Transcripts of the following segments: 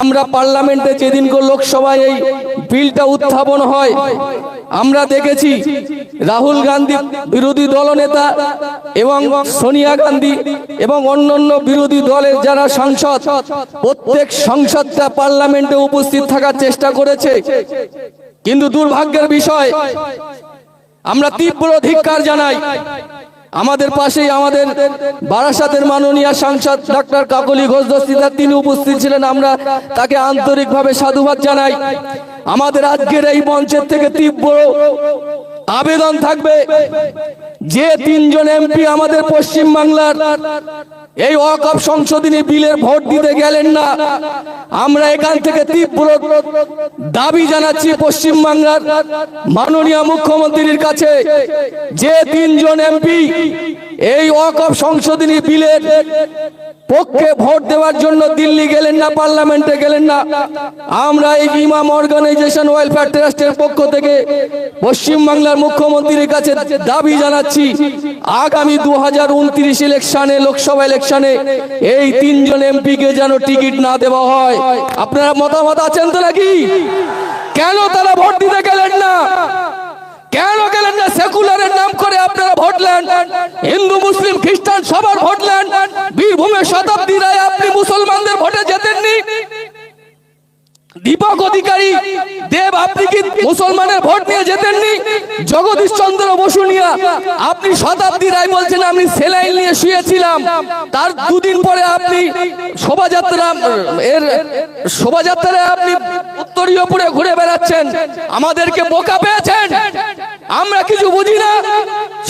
আমরা পার্লামেন্টে যেদিন লোকসভায় এই বিলটা উত্থাপন হয় আমরা দেখেছি রাহুল গান্ধী বিরোধী দলনেতা এবং সোনিয়া গান্ধী এবং অন্যান্য বিরোধী দলের যারা সাংসদ প্রত্যেক সংসদটা পার্লামেন্টে উপস্থিত থাকার চেষ্টা করেছে, কিন্তু দুর্ভাগ্যের বিষয় আমরা তীব্র ধিক্কার জানাই। আমাদের পাশেই আমাদের বারাসাতের মাননীয় সাংসদ ডক্টর কাকলি ঘোষ দস্তিদার তিনি উপস্থিত ছিলেন, আমরা তাকে আন্তরিকভাবে সাধুবাদ জানাই। আমাদের আজকের এই মঞ্চের থেকে তীব্র আবেদন থাকবে, যে তিনজন এমপি আমাদের পশ্চিম বাংলার এই ওয়াকফ সংশোধনী বিলের ভোট দিতে গেলেন না, আমরা এখান থেকে তীব্র দাবি জানাচ্ছি পশ্চিম বাংলার মাননীয় মুখ্যমন্ত্রীর কাছে, যে তিনজন এমপি এই ওয়াকফ সংশোধনী বিলের পক্ষে ভোট দেওয়ার জন্য দিল্লি গেলেন না, পার্লামেন্টে গেলেন না, আমরা এই ইমাম অর্গানাইজেশন ওয়েলফেয়ার ট্রাস্টের পক্ষ থেকে পশ্চিম বাংলার মুখ্যমন্ত্রীর কাছে দাবি জানাচ্ছি, আগামী 2029 ইলেকশনে, লোকসভা ইলেকশনে এই তিনজন এমপিকে যেন টিকিট না দেওয়া হয়। আপনারা মতামত আছেন তো নাকি? কেন তারা ভোট দিতে গেলেন না? কেন গেলেন না? সেকুলারের নাম করে আপনারা ভোট নেন, হিন্দু মুসলিম খ্রিস্টান সবার ভোট নেন। বীরভূমের শতাব্দী রায় আপনি মুসলমানদের ভোটে জেতেননি, দীপক অধিকারী দেব আপনি কি মুসলমানের ভোট নিয়ে জেতেননি? জগদীশ চন্দ্র বসু নিয়ে আপনি শতাব্দী রায় বলছেন আমি সেলাইন নিয়ে শুয়েছিলাম, তার দুদিন পরে আপনি শোভাযাত্রায় আপনি উত্তরীয়পুরে ঘুরে বেড়াচ্ছেন। আমাদেরকে বোকা পেয়েছেন, আমরা কিছু বুঝি না।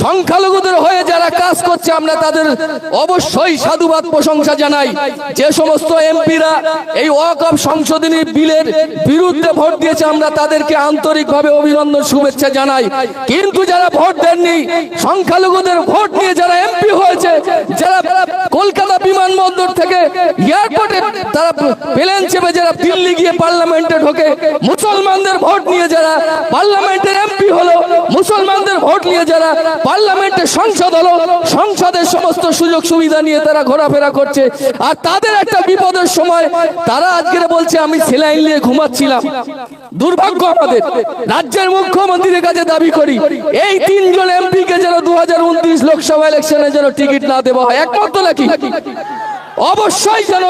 সংখ্যালঘুদের হয়ে যারা কাজ করছে আমরা তাদের অবশ্যই সাধুবাদ প্রশংসা জানাই। যে সমস্ত এমপিরা এই ওয়াকফ সংশোধনী বিলের বিরুদ্ধে ভোট দিয়েছে আমরা তাদেরকে আন্তরিকভাবে অভিনন্দন শুভেচ্ছা জানাই। কিন্তু যারা ভোট দেননি, সংখ্যালঘুদের ভোট নিয়ে যারা এমপি হয়েছে, যারা কলকাতা বিমানবন্দর থেকে এয়ারপোর্টে তারা প্লেন চেপে যারা দিল্লি গিয়ে পার্লামেন্টে ঢোকে, মুসলমানদের ভোট নিয়ে যারা পার্লামেন্টের এমপি হলো, মুসলমানদের ভোট নিয়ে যারা পার্লামেন্টে সংসদ হলো, সংসদের সমস্ত সুযোগ সুবিধা নিয়ে তারা ঘোরাফেরা করছে, আর তাদের একটা বিপদের সময় তারা আজকে বলছে আমি সেলাইন নিয়ে ঘুমাচ্ছিলাম। দুর্ভাগ্য আমাদের। রাজ্যের মুখ্যমন্ত্রীর কাছে দাবি করি এই তিনজন এমপি কে যেন 2029 লোকসভা ইলেকশনে যেন টিকিট না দেওয়া হয়। একমত নাকি? অবশ্যই যেন